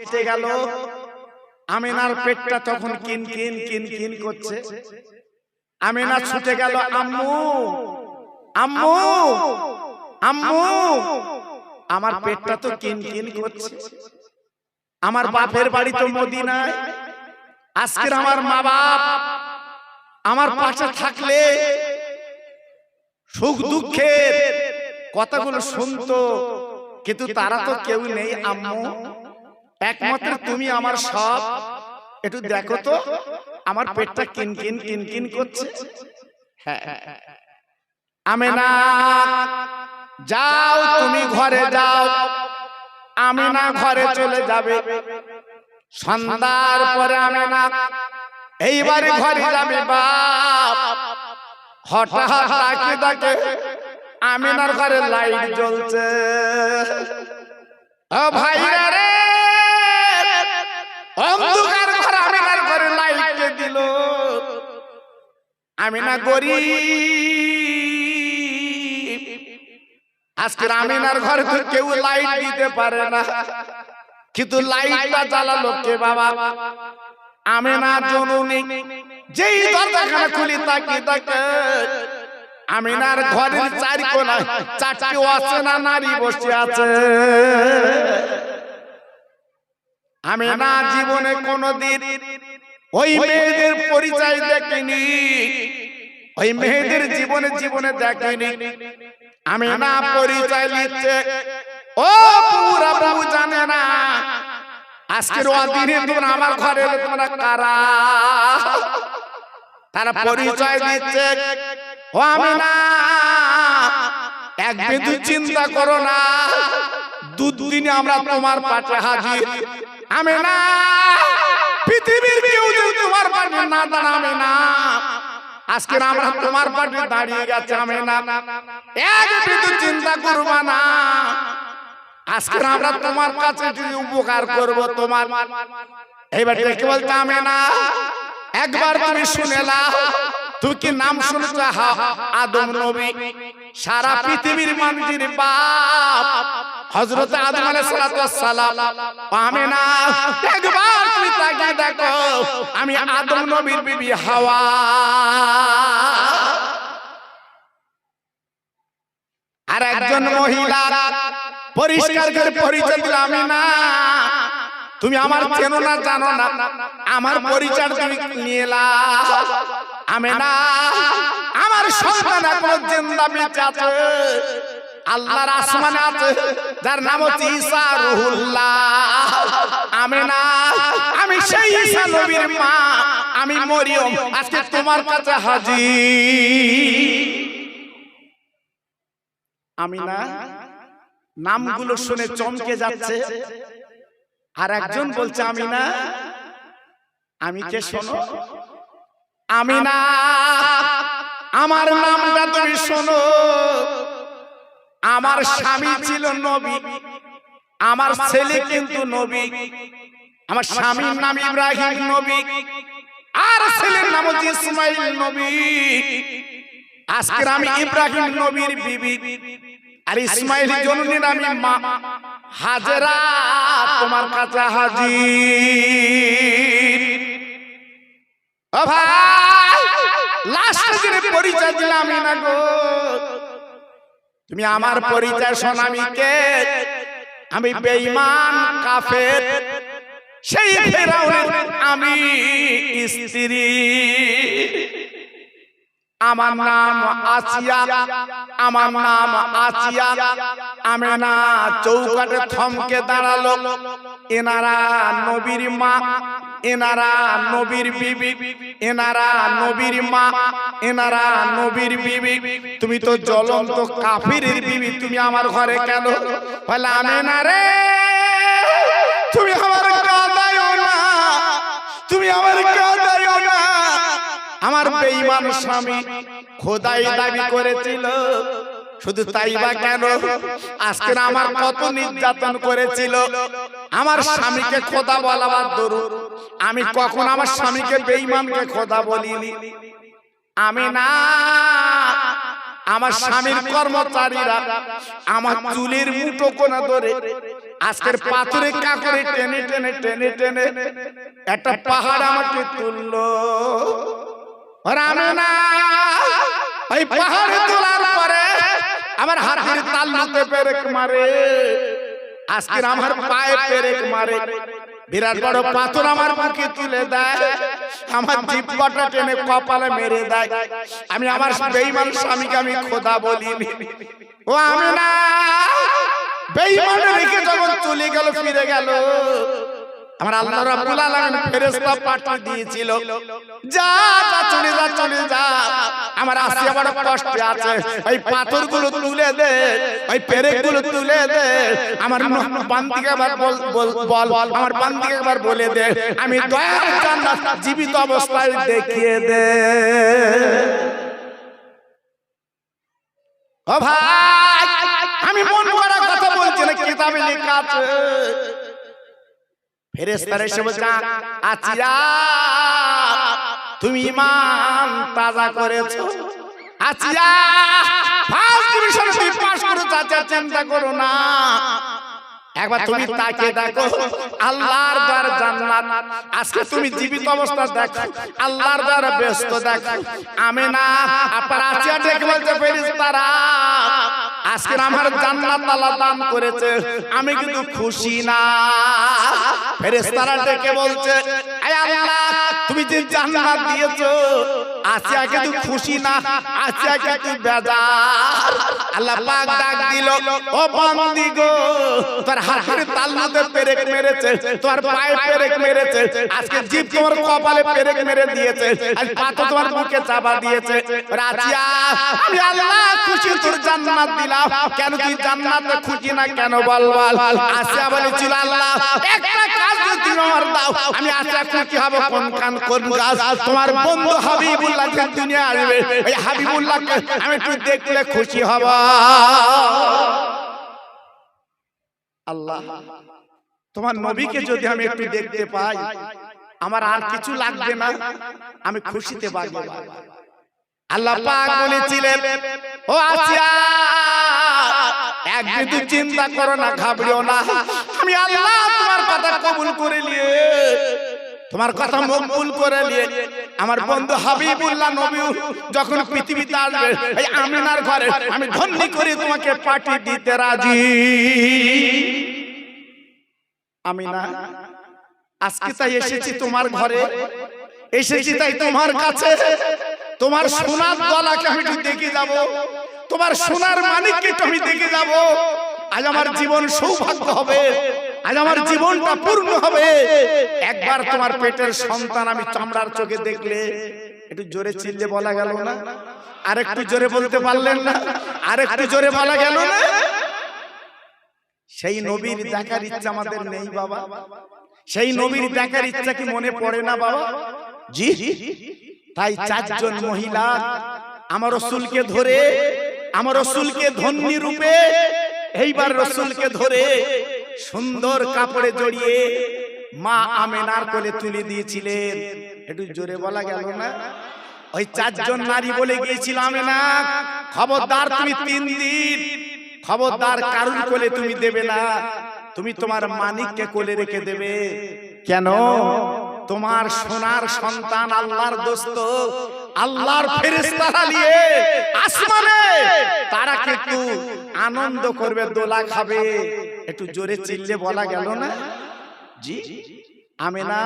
কেটে গেল। আমিনার পেটটা তখন কিন কিন কিন কিন করছে। আমিনা ছুটে গেল, আম্মু আম্মু আম্মু, আমার পেটটা তো কিন কিন করছে। আমার বাপের বাড়ি তো মদিনায়। আজকের আমার মা বাপ আমার পাশে থাকলে সুখ দুঃখের কথাগুলো শুনতো, কিন্তু তারা তো কেউ নেই আম্মু, একমাত্র তুমি আমার সব। একটু দেখো তো আমার পেটটা কিন কিন কিন কিন করছে। হ্যাঁ, আমিনা যাও, তুমি ঘরে যাও। আমিনা ঘরে চলে যাবে। সন্ধ্যার পরে আমিনা এইবারে ঘরে যাবে। বাপ হঠাৎ ডাকে ডাকে আমিনার ঘরে লাইট জ্বলছে। ও ভাইরা রে, অন্ধকার ঘরে আমিনার ঘরে লাইট কে দিল। আমিনা গরিব, আজকে আমিনার ঘরে তো কেউ লাইট দিতে পারে না, কিন্তু লাইটটা জ্বালালো কে বাবা? আমিনা জননী। যেই দরজাখানা খুলি তাকি তাকে আমিনার ঘরের চারি কোণায় চারটি অচেনা নারী বসে আছে। আমিনা জীবনে কোনদিন ওই মেয়েদের পরিচয় দেখেনি, ওই মেয়েদের জীবনে জীবনে দেখেনি। আমিনা পরিচয় নিচ্ছে, ও পুরা বাবু জানে না আজকের অদিনে তোমরা আমার ঘরে তোমরা কারা। তারা পরিচয় দিচ্ছে, ও আমিনা এক বিন্দু চিন্তা করো না, দুদিনে আমরা তোমার পাশে হাজির। আমিনা পৃথিবীর কেউ যদি তোমার পাশে না দাঁড়াবে না, আজকে আমরা তোমার পাশে দাঁড়িয়ে গেছে। আমিনা এক বিন্দু চিন্তা করবা না, আজকে আমরা তোমার কাছে যদি উপকার করব তোমার। এইবার দেখে বলতে আমিনা একবার তুমি শুনে নাও, তুমি কি নাম শুনেছ? আদম নবী, সারা পৃথিবীর মানুষের বাপ হযরত আদম আলাইহিস সালাম। আমিনা একবার তুমি তাকিয়ে দেখো, আমি আদম নবীর বিবি হাওয়া। আর একজন মহিলা পরিষ্কার করে পরিচয় দিল, আমিনা তুমি আমার চেনো না জানো না, আমার পরিচয় তুমি নিয়ে নাও। আমিনা আমার সন্তান এখন জিন্দা বেঁচে আছে, আল্লাহর আসমানে আছে, যার নাম হচ্ছে ঈসা রুহুল্লাহ। আমিনা আমি সেই ঈসা নবীর মা, আমি মরিয়ম, আজকে তোমার কাছে হাজির। আমিনা নামগুলো শুনে চমকে যাচ্ছে। আর একজন বলছে, আমিনা আমি কে শোনো? আমিনা আমার নামটা তুমি শোনো, আমার স্বামী ছিল নবী, আমার ছেলে কিন্তু নবী। আমার স্বামীর নাম ইব্রাহিম নবী, আর ছেলের নাম হচ্ছে ইসমাইল নবী। আজকে আমি ইব্রাহিম নবীর বিবি, আর ইসমাইল জননীর আমি মা হাজেরা তোমার কাছে হাজির। ও ভাই, লাস্টে যে পরিচয় দিলাম আমিনা গো, তুমি আমার পরিচয় শোনো, আমি কে? আমি বেঈমান কাফের, সেই ফেরাউনের আমি স্ত্রী। আমার নাম আসিয়া, আমার নাম আসিয়া। আমিনা চৌকাঠে থমকে দাঁড়ালো। এনারা নবীর মা, এনারা নবীর বিবি, এনারা নবীর মা, এনারা নবীর বিবি। তুমি তো জ্বলন্ত কাফিরের বিবি, তুমি আমার ঘরে কেন? বলে আমিনা রে, তুমি আমার কাঁদায়ো না, তুমি আমার কাঁদায়ো না। আমার বেঈমান স্বামী খোদাই দাবি করেছিল, শুধু তাই বা কেন, আজকে আমার কত নির্যাতন করেছিল। আমার স্বামীকে খোদা বলাবার দরুদ, আমি কখন আমার স্বামীকে বেঈমানকে খোদা বলিনি। আমিনা আমার স্বামীর কর্মচারীরা আমার চুলের মুঠো কোনা ধরে আজকের পাথরে কাকরে টেনে টেনে টেনে টেনে একটা পাহাড় আমাকে তুললো। আমেনা ওই পাহাড়ে তোলার পরে আমার হাতের তালুতে পেরেক মারে, আজকের আমার পায়ে পেরেক মারে, বিরাট বড় পাথর আমার মুখে তুলে দেয়, আমার জিহ্বাটা টেনে কপালে মেরে দেয়। আমি আমার বেঈমান স্বামীকে আমি খোদা বলিনি। ও আমেনা বেঈমান রেখে যখন চলে গেল, ফিরে গেল, আমার আল্লাহ রাব্বুল আলামিন ফেরেশতা পাঠিয়ে দিয়েছিল, যা যা চলে যা চলে যা, আমার আসিয়া বড় কষ্টে আছে, এই পাথরগুলো তুলে দে, ওই পেরেকগুলো তুলে দে, আমার বান্দিকে একবার বল, আমার বান্দিকে একবার বলে দে, আমি দয়ার জান্নাত জীবিত অবস্থায় দেখিয়ে দে। ও ভাই, আমি মন করা কথা বলছি না, কিতাবে লেখা আছে। ফেরেশতারা এসে বলছে, আচিয়া তুমি ঈমান তাজা করেছো, আচিয়া ফার্স্ট ডিভিশনে তুমি পাস করেছো, আচ্ছা চিন্তা করো না, একবার তুমি তাকে দেখো, আল্লাহর দ্বার জান্নাত, আজকে তুমি জীবিত অবস্থা দেখো, আল্লাহর দ্বার ব্যস্ত দেখো। আমেনা আপনার আচিয়া ডেকে বলছে, ফেরেশতারা আজকে আমার জান্নাত আল্লাহ দান করেছে, আমি কিন্তু খুশি না। ফেরেশতারা ডেকে বলছে, আয় আল্লাহ তুমি যে জান্নাত দিয়েছো, আচিয়া কিন্তু খুশি না, আচিয়া কিন্তু বেজার। আল্লাহ পাক ডাক দিল, ও বান্দি গো, তোর হাতের তালুতে পেরেক মেরেছে, তোর পায়ে পেরেক মেরেছে, আজকে জিভ তোমার কপালে পেরেক মেরে দিয়েছে, আজ পাথর তোমার বুকে চাপা দিয়েছে। রাজিয়া আমি আল্লাহ খুশি, তোর জান্নাত দিলাম, কেন তুই জান্নাতে খুশি না কেন বল বল। আশা বলেছিল, আল্লাহ একটা কাজ যদি আমার দাও, আমি আশা খুশি হব। কোন কান কোন গাছ? তোমার বন্ধু হাবিবুল্লাহ দুনিয়া আসবে, এই হাবিবুল্লাহকে আমি একটু দেখলে খুশি হব। আল্লাহ তোমার নবীকে যদি আমি একটু দেখতে পাই, আমার আর কিছু লাগবে না, আমি খুশিতে বাঁচব। আল্লাহ পাক বলেছিলেন, ও আচিয়া একদিন তুই চিন্তা করো না, ঘাবড়িও না, আমি আল্লাহ তোমার কথা কবুল করে নিয়ে, তোমার কথা মকবুল করে নিয়ে, আমার বন্ধু হাবিবুল্লাহ নবী যখন পৃথিবীতে আসবে, এই আমিনার ঘরে আমি ধন্য করে তোমাকে পাঠিয়ে দিতে রাজি। আমিনা আজকে তাই এসেছি তোমার ঘরে, এসেছি তাই তোমার কাছে, তোমার সোনার গলাকে আমি একটু দেখে যাব, তোমার সোনার মানিককে আমি দেখে যাব। আজ আমার জীবন সৌভাগ্য হবে, আজ আমার জীবনটা পূর্ণ হবে। একবার তোমার পেটের সন্তান আমি চামড়ার চোখে দেখলে, একটু জোরে চিল্লে বলা গেল না? আর একটু জোরে বলতে পারলেন না? আর একটু জোরে বলা গেল না? সেই নবীর দেখার ইচ্ছা আমাদের নেই বাবা? সেই নবীর দেখার ইচ্ছা কি মনে পড়ে না বাবা? জি, তাই চারজন মহিলা আমার রাসূলকে ধরে, আমার রাসূলকে ধন্যী রূপে, এইবার রাসূলকে ধরে সুন্দর কাপড়ে জড়িয়ে মা আমেনার কোলে তুলে দিয়েছিলেন। একটু জোরে বলা গেল না? ওই চারজন নারী বলে গিয়েছিল, আমেনা খবরদার তুমি 3 দিন খবরদার কারুর কোলে তুমি দেবে না, তুমি তোমার মানিককে কোলে রেখে দেবে। কেন? তোমার সোনার সন্তান আল্লাহর দোস্ত, আল্লাহর ফেরেশতারা নিয়ে আসমানে তারা কিন্তু আনন্দ করবে, দোলা খাবে। একটু জোরে চিল্লে বলা গেল না? জি আমেনা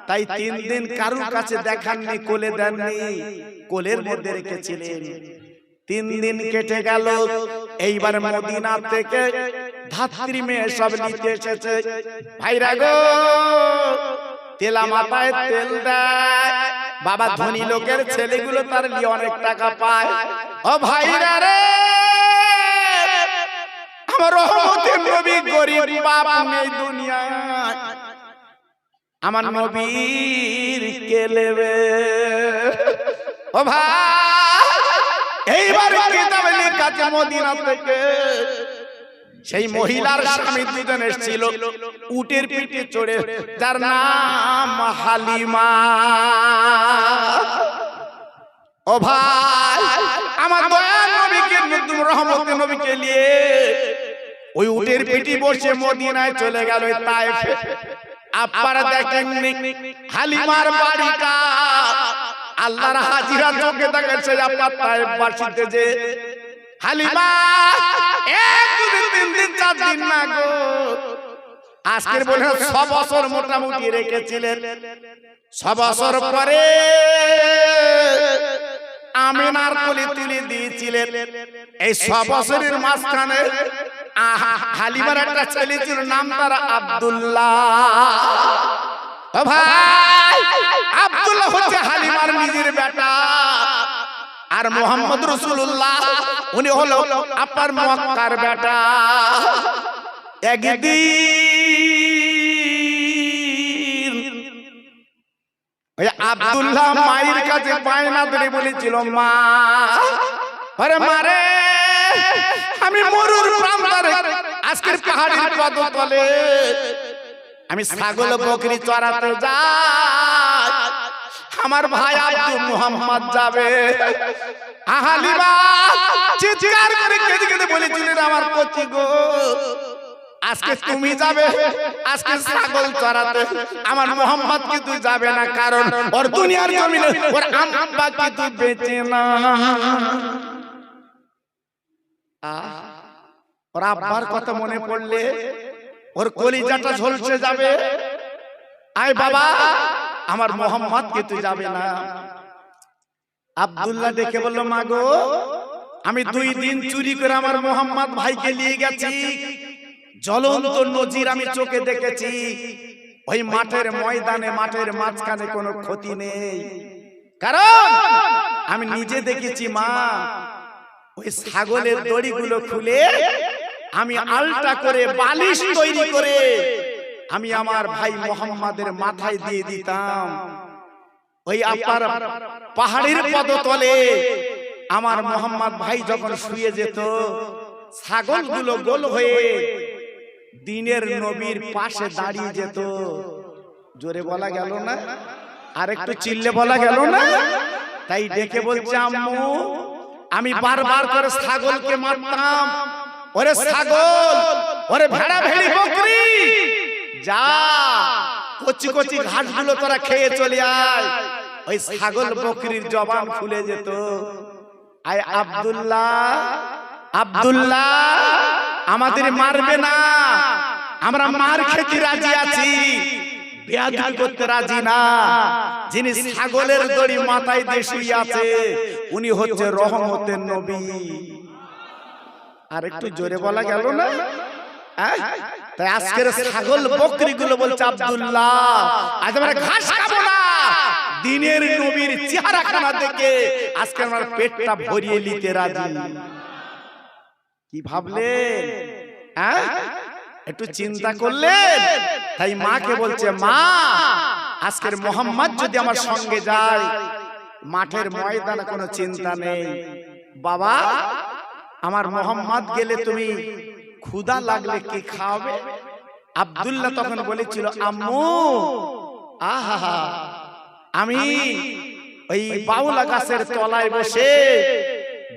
তাই 3 দিন কারুর কাছে দেখাননি, কোলে দেননি, কোলের মধ্যে রেখেছিলেন। 3 দিন কেটে গেল, এইবার মদিনা থেকে ধাত্রী মেয়ে সব নিতে এসেছে। ভাইরা গো, তেলা মাথায় তেল দেয়, বাবা ধনী লোকের ছেলেগুলো তার নিয়ে অনেক টাকা পায়। ও ভাইরা রে, আমার রহমতের নবী গরিব বাপ নেই দুনিয়ায়, আমার নবীর কে নেবে? ও ভাই, এইবার কিতাবে লেখা আছে মদিনা থেকে সেই মহিলার স্বামী দুজন এসেছিল উটের পিঠে চড়ে, যার নাম হালিমা। ও ভাই, আমার দয়ার নবীকে, রহমতের নবীকে নিয়ে ওই উটের পিঠে বসে মদিনায় চলে গেল তায়েফে। আপনারা দেখেননি হালিমার বাড়িটা আল্লাহর হাজিরা চোখে দেখেছে আপনার তায়েফ বাসীতে যে হালিমা 1 দিন 3 দিন 4 দিন না গো আজকের বলে 6 বছর মোটামুটি রেখেছিলেন। 6 বছর পরে আমিনার কোলে তুলে দিয়েছিলেন। এই 6 বছরের মাঝখানে হালিমার একটা ছেলে ছিল, নাম তার আব্দুল্লাহ। ও ভাই, আব্দুল্লাহ হচ্ছে হালিমার নিজের বেটা, আর মুহাম্মদ রাসূলুল্লাহ উনি হলো আপনার মক্কার বেটা। একদিন ওই আব্দুল্লাহ মায়ের কাছে বায়না ধরে বলেছিল, মা আরে মারে আমি মরুর প্রান্তরে আজকের পাহাড়ের পদতলে আমি ছাগল বকরি চড়াতে যাই, আমার ভাই আব্দুল মুহাম্মদ যাবে। হালিমা চিৎকার করে কেঁদে কেঁদে বলেছিলেন, আমার কচি গো আজকে তুমি যাবে আজকে ছাগল চড়াতে, আমার মুহাম্মদ কি তুই যাবে না, কারণ ওর দুনিয়ার জমিনে ওর আব্বা কি তুই বেঁচে না। ওর আব্বার কথা মনে পড়লে ওর কলিজাটা ঝলসে যাবে। আয় বাবা, আমার মুহাম্মদ কি তুই যাবে না। আব্দুল্লাহ ডেকে বলল, মা গো আমি 2 দিন চুরি করে আমার মুহাম্মদ ভাইকে নিয়ে গেছি, জ্বলন্ত নজির আমি চোখে দেখেছি। ওই মাঠের ময়দানে মাঠের মাঝখানে কোনো ক্ষতি নেই, কারণ আমি নিজে দেখেছি মা ওই ছাগলের দড়িগুলো খুলে আমি আলটা করে বালিশ তৈরি করে আমি আমার ভাই মুহাম্মাদের মাথায় দিয়ে দিতাম। ওই আপনার পাহাড়ের পদতলে আমার মুহাম্মদ ভাই যখন শুয়ে যেত, ছাগলগুলো গোল হয়ে দিনের নবীর পাশে দাঁড়িয়ে যেত। জোরে বলা গেল না, আর একটু চিল্লে বলা গেল না। তাই ডেকে বলছে, আম্মু আমি বারবার করে ছাগলকে মারতাম, ওরে ছাগল, ওরে ভেড়া ভেড়ি বকরি, যা কচি কচি ঘাসগুলো তোরা খেয়ে চলে আয়। ওই ছাগল বকরির জবান খুলে যেত। আয় আব্দুল্লাহ, আব্দুল্লাহ আমাদের মারবে না, আমরা মার খেতে রাজি আছি, বেয়াদবি করতে রাজি না। যিনি ছাগলের দড়ি মাথায় দিয়ে শুয়ে আছে উনি হচ্ছে রহমতের নবী। আর একটু জোরে বলা গেল না। তাই আজকের ছাগল বকরি গুলো বলছে, আব্দুল্লাহ আজ আমরা ঘাস খাবো না, দিনের নবীর চেহারাখানা দেখে আজকে আমার পেটটা ভরিয়ে নিতে রাজি। কি ভাবলেন? একটু চিন্তা করলেন? তাই মাকে বলছে, মা আজকের মুহাম্মদ যদি আমার সঙ্গে যায় মাঠের ময়দানে কোনো চিন্তা নেই, বাবা আমার মুহাম্মদ গেলে তুমি ক্ষুধা লাগলে কি খাওয়াবে? আব্দুল্লাহ তখন বলেছিল, আম্মু আহা আমি ওই বাউলা গাছের তলায় বসে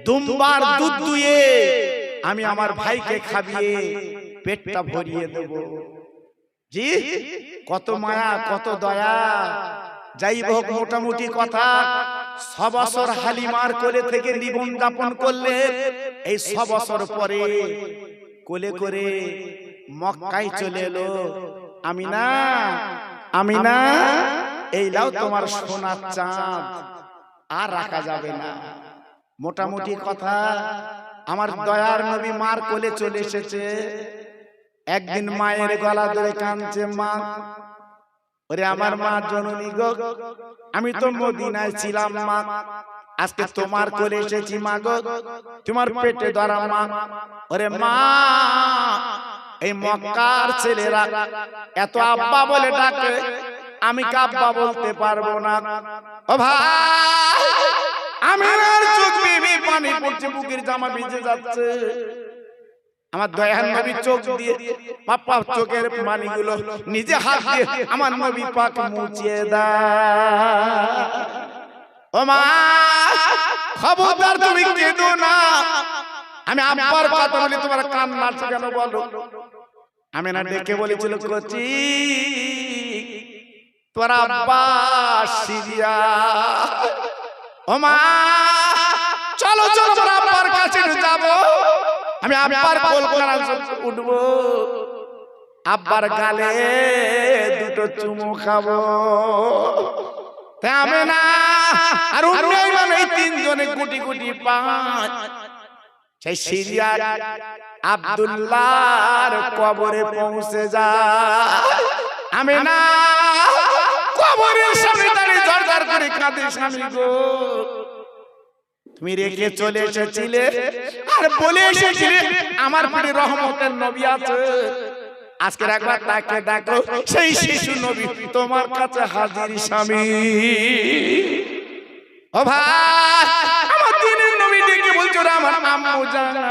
দুম্বার দুধ দুয়ে আমি আমার ভাইকে খাবিয়ে পেটটা ভরিয়ে দেব। জি কত মায়া কত দয়া। যাই হোক, মোটামুটি কথা 6 বছর হালিমার কোলে থেকে জীবন যাপন করলে। এই 6 বছর পরে কোলে করে মক্কায় চলে এলো আমিনা। আমিনা এই লাও তোমার সোনার চাঁদ, আর রাখা যাবে না। মোটামুটি কথা, আমার দয়ার নবী মার কোলে চলে এসেছে। একদিন মায়ের গলা ধরে কাঁদছে, মা ওরে আমার মা জননী গো, আমি তো মদিনায় ছিলাম মা, আজকে তোমার কোলে এসেছি মা গো, তোমার পেটে ধরা মা। ওরে মা এই মক্কার ছেলেরা এত আব্বা বলে ডাকে, আমি কাব্বা বলতে পারবো না। ও ভাই আমার চোখ বেয়ে পানি পড়ছে, বুকের জামা ভিজে যাচ্ছে। আমার দয়ার নবী চোখ দিয়ে পাপা চোখের পানিগুলো নিজে হাত দিয়ে আমার নবী পাক মুছিয়ে দেয়। ও মা খবরদার তুমি কেঁদো না, আমি আব্বার কথা বলি তোমার কান নাচছে কেন বলো? আমি না ডেকে বলেছিল কচি তোর আব্বা সিরিয়া। ও মা চলো চলো তোর আব্বার কাছে যাব। আমি আব্বার কোল করা উঠবো, আব্বার গালে দুটো চুমু খাবো। আমি না আর মানে তিনজনে গুটি গুটি পাঁচ সেই সিরিয়া আব্দুল্লাহর কবরে পৌঁছে যায়। আমি না কবরের সামনে দাঁড়িয়ে জড়জড় করে কাঁদে, স্বামী গো তুমি রেখে চলে এসেছিলে আর বলে এসেছিলে আমার পেটে রহমতের নবী আছে। আজকে একবার তাকে দেখো, সেই শিশু নবী তোমার কাছে হাজির স্বামী। ও ভাই আমার দিনের নবী ডেকে বলছো আমার আম্মু জানা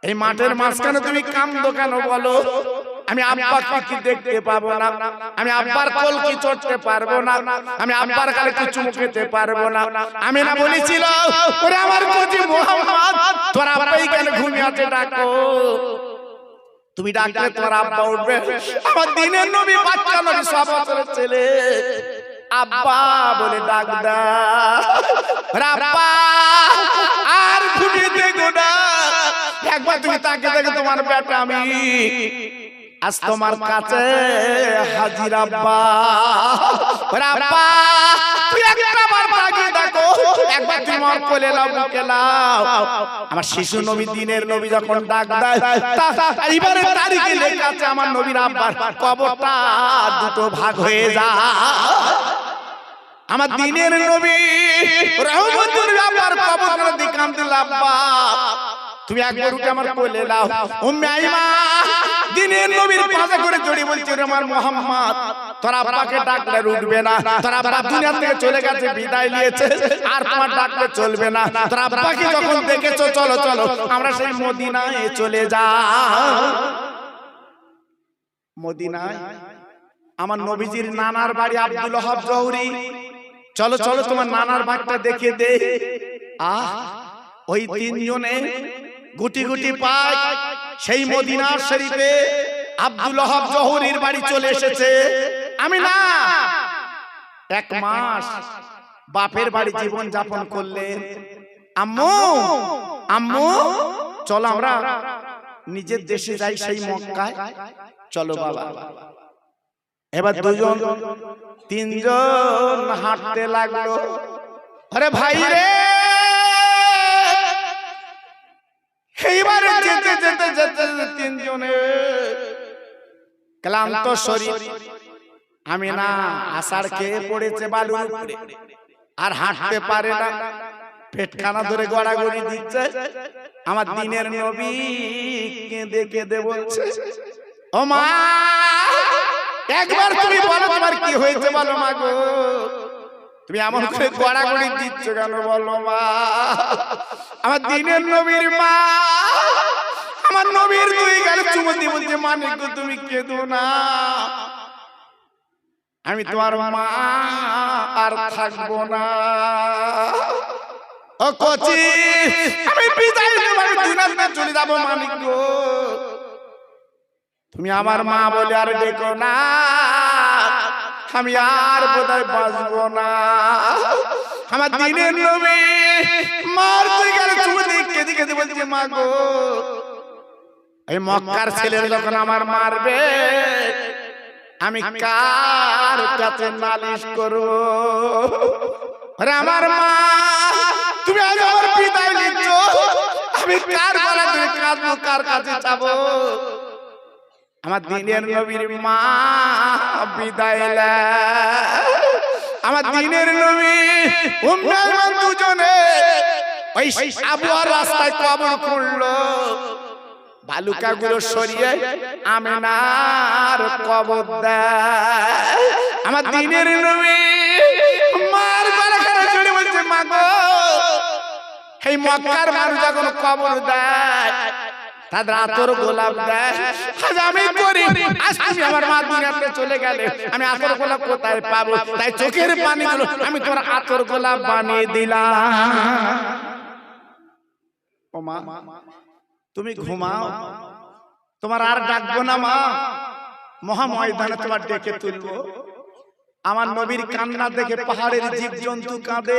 এই মাঠের মাঝখানে তুমি কান্দো কেন বলো? আমি আব্বাকে কি দেখতে পাবো না? আমি আব্বার কোল কি চড়তে পারবো না? আমি আব্বার গালে কি চুমু খেতে পারবো না? আমি না বলেছিল ওরে আমার কচি মোহাম্মদ তোর আব্বাই কেন ঘুমিয়ে আছে, ডাকো। তুমি ডাকলে তোমার আব্বা উঠবে। আমার দিনের নবী বাচ্চা নবী 100 বছরের ছেলে আব্বা বলে ডাক দাও। আব্বা আর ঘুমিয়ে দেখো না, একবার তুমি তাকে দেখো তোমার বেটা আমি আজ তোমার কাছে হাজির। আব্বা আব্বা তুই একবার তাকে দেখো, একবার তুমি আমার কোলে নাও, বুকে নাও। আমার শিশু নবী দিনের নবী যখন ডাক দেয় এইবারে তারিখে লেখা আছে আমার নবীর আব্বার কবরটা দুটো ভাগ হয়ে যায়। আমার দিনের নবী রহমতুল আব্বার কবর দিকে কাঁদতে আব্বা তুমি একবার উঠে আমার কোলে নাও। উম্মে আইমা দিনের নবীর পাশে করে জড়িয়ে বলছে রে আমার মোহাম্মদ তোর আব্বাকে ডাকলে উঠবে না, তোর আব্বা দুনিয়া থেকে চলে গেছে, বিদায় নিয়েছে, আর তোমার ডাকলে চলবে না। তোর আব্বাকে যখন দেখেছো চলো চলো আমরা সেই মদিনায় চলে যাই। মদিনায় আমার নবীজির নানার বাড়ি আব্দুল ওহাব জহুরি। চলো চলো তোমার নানার বাড়িটা দেখে দে। ওই তিনজনে গুটি গুটি পায় সেই মদিনার শরীফে আব্দুল ওহাব জহুরির বাড়ি চলে এসেছে। আমি না 1 মাস বাপের বাড়ি জীবন যাপন করলেন। আম্মু আম্মু চলো আমরা নিজের দেশে যাই, সেই মক্কায় চলো বাবা। এবার দুজন তিনজন হাঁটতে লাগলো। আরে ভাই রে এইবারে যেতে যেতে যেতে তিনজনে ক্লান্ত শরীর। আমি না আষাঢ় খেয়ে পড়েছে বালুর উপরে, আর হাঁটতে পারে না, পেটখানা ধরে গড়াগড়ি দিচ্ছে। আমার দিনের নবী কেঁদে কেঁদে বলছে ও মা একবার তুমি বলো তোমার কি হয়েছে বলো মা গো, তুমি এমন করে গড়াগড়ি দিচ্ছ কেন বলো মা। আমার দিনের নবীর মা আমার নবীর দুই গালে চুমু দিয়ে বলছে মানিক গো তুমি কেঁদো না, আমি তোমার মা আর থাকবো না। ও কচি আমি বিদায় নেব, আমি দুনিয়া চলে যাবো মানিক গো, তুমি আমার মা বলে আর ডেকো না, আমি আর বোধহয় বাঁচবো না। আমার দিনের নবী মার তুই গেলে চুমু দিয়ে কেঁদে কেঁদে বলছে মা গো এই মক্কার ছেলের যখন আমার মারবে আমি কার কাছে নালিশ করব? আরে আমার মা তুমি আজ আমার বিদায় নিচ্ছ, আমি কার গলা ধরে কাঁদবো, কার কাছে যাবো? আমার দিনের নবীর মা বিদায় আমার দিনের নবী উম্মে আইমান দুজনে ওই আবুয়ার রাস্তায় কবর খুঁড়লো, বালুকা গুলো সরিয়ে আমিনার কবর দেয়। আমার দিনের নবী মার গলা ধরে জড়ে বলছে মা গো এই মক্কার মানুষ যখন কবর দেয় তাদের আতর গোলাপ দেয়, আজ আমি করি আজ তুমি আমার মা দুনিয়াতে চলে গেলে আমি আতর গোলাপ কোথায় পাবো? তাই চোখের পানিগুলো আমি তোমার আতর গোলাপ বানিয়ে দিলাম। ও মা তুমি ঘুমাও, তোমার আর ডাকবো না মা, মহা ময়দানে তোমার ডেকে তুলবো। আমার নবীর কান্না দেখে পাহাড়ের জীবজন্তু কাঁদে,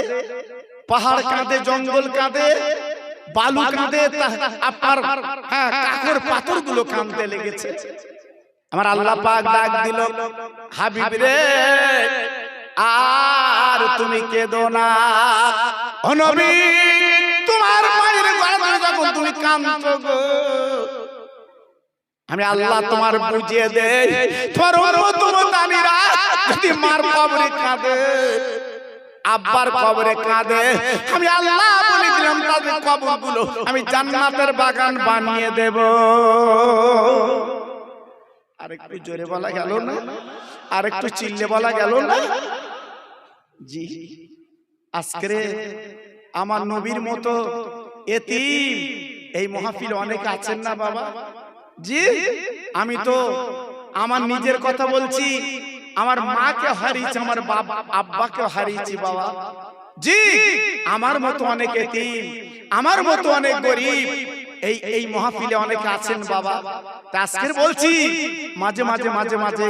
পাহাড় কাঁদে, জঙ্গল কাঁদে, বালু কাঁদে, আপনার কাকর পাথরগুলো কাঁদতে লেগেছে। আমার আল্লাহ পাক ডাক দিল, হাবিব রে আর তুমি কেঁদো না। ও নবী তোমার মায়ের গর্ভে যখন তুমি কাঁদছো গো, আমি আল্লাহ তোমার বুঝিয়ে দেই, তোমার উম্মত-উম্মতানিরা যদি মার কবরে কাঁদে, আব্বার কবরে কাঁদে, আমি আল্লাহ বলে দিলাম তাদের কবরগুলো আমি জান্নাতের বাগান বানিয়ে দেব। আরেকটু জোরে বলা গেল না? আরেকটু চিল্লে বলা গেল না? জি, আজকে আমার নবীর মতো এতিম এই মাহফিলে অনেক আছেন না বাবা? জি, আমি তো আমার নিজের কথা বলছি, আমার মাকে হারিয়েছি, আমার বাবা আব্বাকে হারিয়েছি বাবা। জি, আমার মতো অনেক এতিম, আমার মতো অনেক গরিব এই মাহফিলে অনেকে আছেন বাবা। আজকে বলছি মাঝে মাঝে মাঝে মাঝে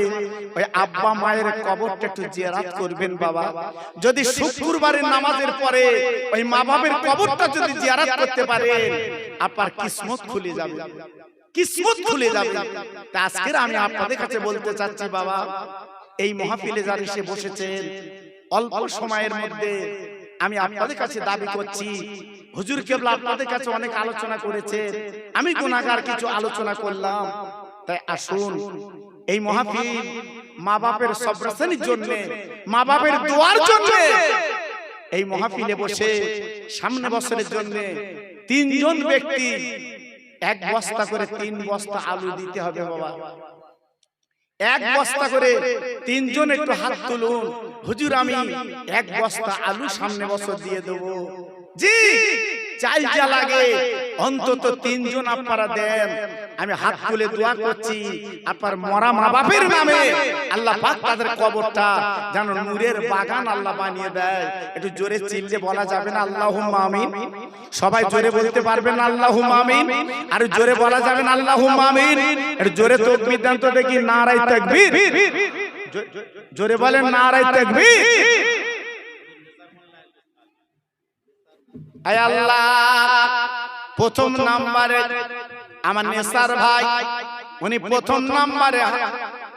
ওই আব্বা মায়ের কবরটা একটু জিয়ারত করবেন বাবা। যদি শুক্রবারের নামাজের পরে ওই মা বাবার কবরটা যদি জিয়ারত করতে পারেন, আপনার কিসমত খুলে যাবে, কিসমত খুলে যাবে। তা আজকে আমি আপনাদের কাছে বলতে চাচ্ছি বাবা, এই মাহফিলে যারা এসে বসেছেন, অল্প সময়ের মধ্যে আমি আপনাদের কাছে দাবি করছি, হুজুর কেবলা আপনাদের কাছে অনেক আলোচনা করেছে, আমি গুনাহগার কিছু আলোচনা করলাম। তাই আসুন এই মাহফিল মা বাপের সবরাসনের জন্য, মা বাপের দোয়ার জন্য এই মাহফিলে বসে সামনে বছরের জন্য 3 জন ব্যক্তি 1 বস্তা করে 3 বস্তা আলু দিতে হবে বাবা। 1 বস্তা করে 3 জন একটু হাত তুলুন, হুজুর আমি 1 বস্তা আলু সামনে বছর দিয়ে দেব। জি, চাই যা লাগে অন্তত 3 জন আপনারা দেন। আমি হাত তুলে দোয়া করছি আপনার মরা মা বাপের নামে, আল্লাহ পাক তাদের কবরটা যেন নূরের বাগান আল্লাহ বানিয়ে দেয়। একটু জোরে চিল্লে বলা যাবে না আল্লাহুম্মা আমিন? সবাই জোরে বলতে পারবেন আল্লাহুম্মা আমিন? আর জোরে বলা যাবে না আল্লাহুম্মা আমিন? একটু জোরে তাকবীর দেন তো দেখি, নারায়ে তাকবীর, জোরে বলেন নারায়ে তাকবীর। আয় আল্লাহ, প্রথম নম্বরে আমার নেসার ভাই, উনি প্রথম নম্বরে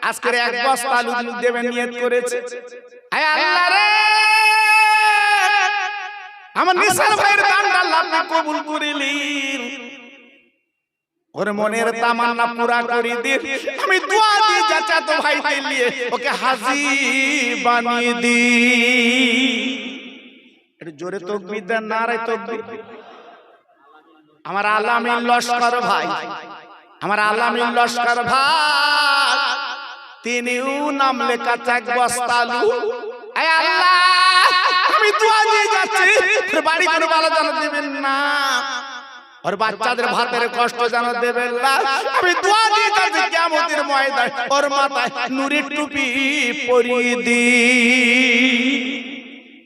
আজকের 1 বস্তা আলু দেবেন নিয়ত করেছে। আয় আল্লাহ রে, আমার নেসার ভাইয়ের দানটা আল্লাহ আপনি কবুল করিলেন, ওর মনের তামান্না পুরা করে দিন। আমি দোয়া দিয়ে চাচা তো ভাই দিলিয়ে ওকে হাজী বানিয়ে দি। একটু জোরে তাকবীর দেন, নারায়ে তাকবীর। আমার আলামিন লস্কর ভাই, আমার আলামিন লস্কর ভাই, তিনিও নাম লেখা 1 বস্তা আলু। আয় আল্লাহ, আমি দোয়া দিয়ে যাচ্ছি, বাড়ি কোনো ভালো জানা দেবেন না, আর বাচ্চাদের ভাতের কষ্ট জানা দেবেন না। আমি দোয়া দিয়ে যাচ্ছি কিয়ামতের ময়দানে ওর মাথায় নূরের টুপি পরিয়ে দি।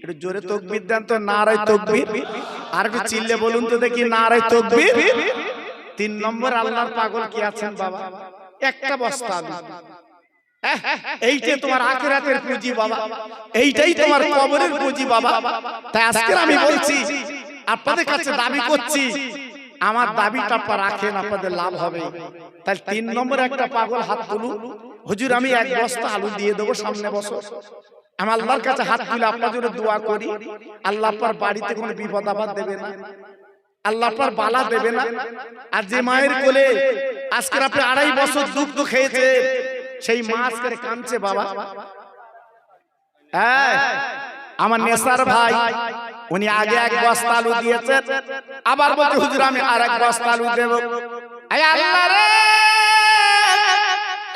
একটু জোরে তাকবীর দেন তো, নারায়ে তাকবীর। আর একটু চিল্লে বলুন তো দেখি, নারায়ে তাকবীর। 3 নম্বর আল্লাহর পাগল কি আছেন বাবা? 1টা বস্তা আলু, এইটাই তোমার আখিরাতের পুঁজি বাবা, এইটাই তোমার কবরের পুঁজি বাবা। তাই আজকে আমি বলছি, আপনাদের কাছে দাবি করছি, আমার দাবিটা আপনারা রাখেন, আপনাদের লাভ হবে। তাই 3 নম্বরে একটা পাগল হাত তুলুন, হুজুর আমি 1 বস্তা আলু দিয়ে দেবো সামনে বছর। আমি আল্লাহর কাছে হাত তুলে আপনার জন্য দোয়া করি, আল্লাহ আপনার বাড়িতে কোনো বিপদ আপদ দেবে না, আল্লাহ আপনার বালা দেবে না। আর যে মায়ের কোলে আজকে আপনি 2.5 বছর দুগ্ধ খেয়েছে, সেই মা আজকে কাঁদছে বাবা। হ্যাঁ, আমার নেসার ভাই, উনি আগে 1 বস্তা আলু দিয়েছেন, আবার বলতে হুজুর আমি আর 1 বস্তা আলু দেব। আয় আল্লাহ রে,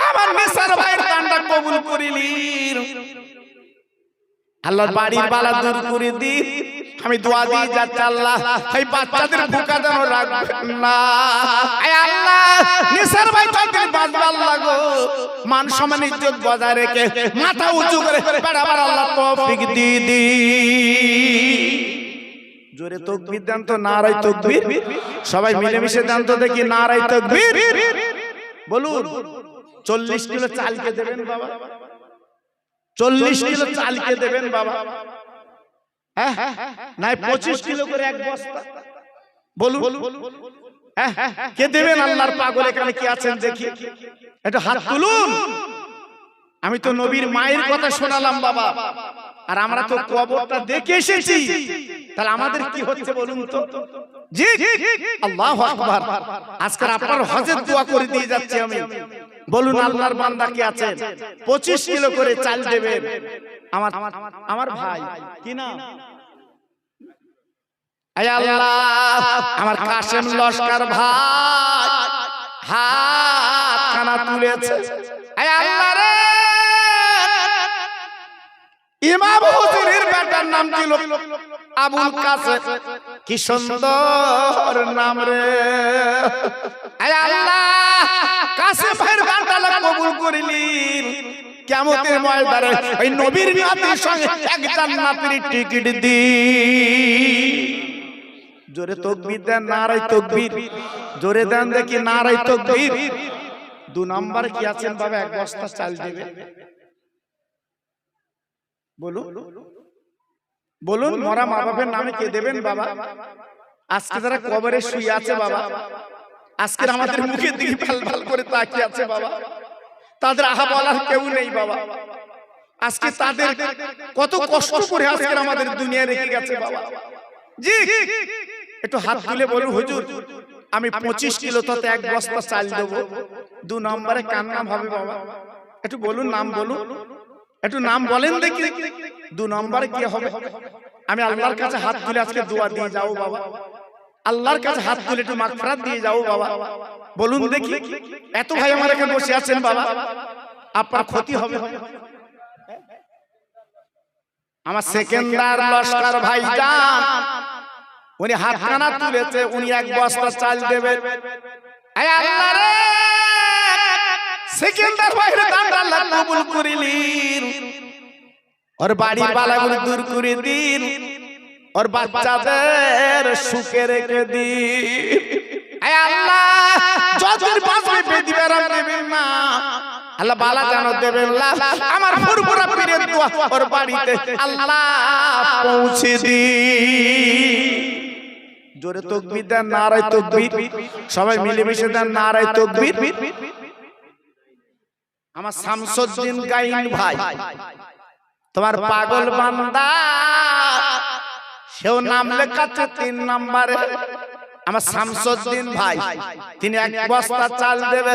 আমার নেসার ভাইয়ের দানটা কবুল করিলেন, আল্লাহর বাড়ির বালা দূর করে দিন। আমি দোয়া দিয়ে যাচ্ছি আল্লাহ এই বাচ্চাদের ভুকা যেন রাখবেন না। আয় আল্লাহ, নেসার ভাই তাদের বাঁচবার লাগো, মান সম্মান ইজ্জত বজায় রেখে মাথা উঁচু করে বেড়াবার আল্লাহ তৌফিক দিয়ে দি। জোরে তাকবীর দেন তো, নারায়ে তাকবীর। সবাই মিলেমিশে দেন তো দেখি, নারায়ে তাকবীর। বলুন 40 কিলো চাল কে দেবেন বাবা? 40 কিলো চাল কে দেবেন বাবা? হ্যাঁ, নাই 25 কিলো করে এক বস্তা? বলুন কে দেবেন? আল্লাহর পাগল এখানে কি আছেন দেখি, একটু হাত তুলুন। আমি তো নবীর মায়ের কথা শোনালাম বাবা, আর আমরা তো কবরটা দেখে এসেছি, তাহলে আমাদের কি হচ্ছে বলুন তো? জি, আল্লাহু আকবার। আজকে আপনার হজের দোয়া করে দিয়ে যাচ্ছি আমি। বলুন আল্লাহর বান্দা কি আছেন 25 কিলো করে চাল দেবেন? আমার ভাই কি নাম? আয় আল্লাহ, আমার কাশেম লস্কর ভাই হাত খানা তুলেছে। আয় আল্লাহ রে, ইমাম হুসাইনের বেটার নাম ছিল আবুল কাসেম। কি সুন্দর নাম রে! আয় আল্লাহ, কাসেম ভাইয়ের বান্দালা কবুল করিলেন। কিয়ামতের ময়দানে ওই নবীর নাতির সঙ্গে এক জান্নাতের টিকিট দি। জোরে তাকবীর দেন, নারায়ে তাকবীর। জোরে দেন দেখি, নারায়ে তাকবীর। 2 নাম্বার কি আছেন বাবা? এক বস্তা চাল দেবে। বলুন বলুন, মরা মা বাবার নামে কে দেবেন বাবা? আজকে যারা কবরে শুয়ে আছে বাবা, আজকে আমাদের মুখের দিকে ভাল ভাল করে তাকিয়ে আছে বাবা, তাদের আহা বলার কেউ নেই বাবা। আজকে তাদের কত কষ্ট করে আজকে আমাদের দুনিয়া রেখে গেছে বাবা। জি, একটু হাত তুলে বলুন, হুজুর আমি 25 কিলো তাতে এক বস্তা চাল দেবো। 2 নম্বরে কার নাম হবে বাবা? একটু বলুন, নাম বলুন, একটু নাম বলেন দেখি। 2 নম্বরে কি হবে? আমি আল্লাহর কাছে হাত তুলে আজকে দোয়া দিয়ে যাও বাবা। আল্লাহর কাছে হাত তুলে একটু মাগফিরাত দিয়ে যাও বাবা। বলুন দেখি। এত ভাই আমার এখানে বসে আছেন বাবা, আপনার ক্ষতি হবে। আমার সেকেন্দার লস্কর ভাইজান, উনি হাত খানা তুলেছে, উনি এক বস্তা চাল দেবেন। আয় আল্লাহ রে, সেকেন্দার ভাইয়ের দান আল্লাহ কবুল করিলেন। ওর বাড়ির বালাগুলো দূর করে দিন, ওর বাচ্চাদের সুখে রেখে দিন। আয় আল্লাহ, যতদিন বাঁচবে বেদি বেরাম দেবেন না আল্লাহ, বালা জানো দেবেন না। আমার ফুরফুরা পীরের দোয়া ওর বাড়িতে আল্লাহ পৌঁছে দিন। জোরে তাকবীর দেন, নারায়ে তাকবীর। সবাই মিলেমিশে দেন, নারায়ে তাকবীর। আমার শামসুদ্দিন গাইন ভাই, তোমার পাগল বান্দা, সেও নাম লেখাচ্ছে 3 নম্বরে। আমার শামসুদ্দিন ভাই, তিনি এক বস্তা চাল দেবে।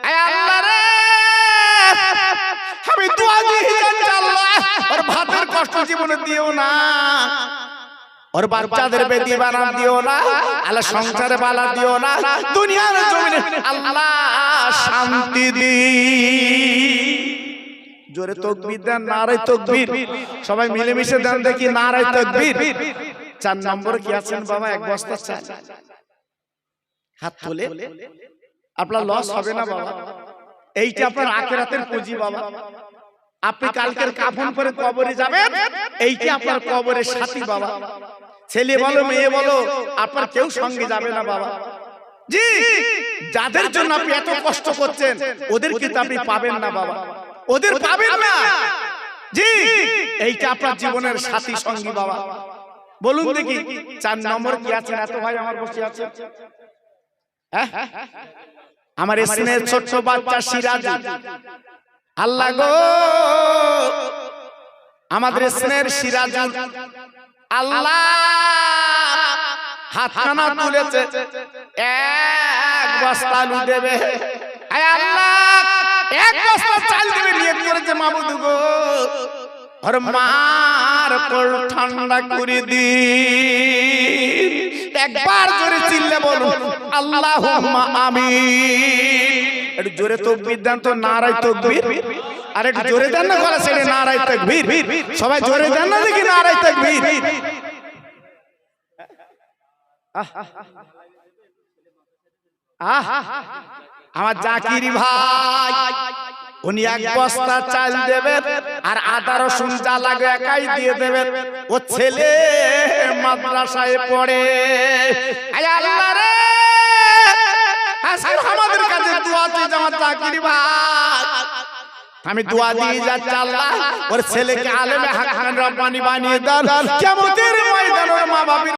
আয় আল্লাহ রে, আমি দোয়া দিয়ে যাচ্ছি আল্লাহ, ওর ভাতের কষ্ট জীবনে দিও না, ওর বাচ্চাদের বেদি বানাম দিও না আল্লাহ, সংসারে বালা দিও না, দুনিয়ার জমিনে আল্লাহ শান্তি দি। জোরে তাকবীর দেন, নারায়ে তাকবীর। সবাই মিলেমিশে দেন দেখি, নারায়ে তাকবীর। 4 নম্বর কি আছেন বাবা? এক বস্তা চাল। হাত তুলে, আপনার লস হবে না বাবা। এইটা আপনার আখিরাতের পুঁজি বাবা। আপনি কালকের কাফন পরে কবরে যাবেন, এইটা আপনার কবরের সাথী বাবা। ছেলে বলো মেয়ে বলো, আপনার কেউ সঙ্গে যাবে না বাবা। জি, যাদের জন্য আপনি এত কষ্ট করছেন, ওদের কিন্তু আপনি পাবেন না বাবা, ওদের পাবেন না। জি, এইটা আপনার জীবনের সাথী সঙ্গী বাবা। বলুন দেখি 4 নম্বর কি আছে? এত ভাই আমার বসে আছে। আমার স্নেহের ছোট্ট বাচ্চা সিরাজ, আল্লাহ গো, আমাদের স্নেহের সিরাজ আল্লাহ হাত খানা তুলেছে, এক বস্তা আলু দেবে। আয় আল্লাহ, এক বস্তা চাল দেবে, নিয়ত করেছে মাবুদ গো, আর মার কোল ঠান্ডা করে দিন। একবার জোরে চিল্লে বলুন আল্লাহুম্মা আমিন। একটু জোরে তাকবীর দেন তো, নারায়ে তাকবীর। আর একটু জোরে দেন না গলা ছেড়ে, নারায়ে তাকবীর। সবাই জোরে দেন না দেখি, নারায়ে তাকবীর। আমার জাকির ভাই, উনি এক বস্তা চাল দেবেন। আর আদা রসুন যা লাগে একাই দিয়ে দেবেন। ও ছেলে মাদ্রাসায় পড়ে। আয় আল্লাহ রে, আজকে আমাদের কাছে দোয়া চাই আমার চাকরি ভাই। আমি দোয়া দিয়ে যাচ্ছি, আল্লাহ ওর ছেলেকে আলেমে হাক্কানি রব্বানি বানিয়ে দাও। কিয়ামতের ময়দানে মা বাবা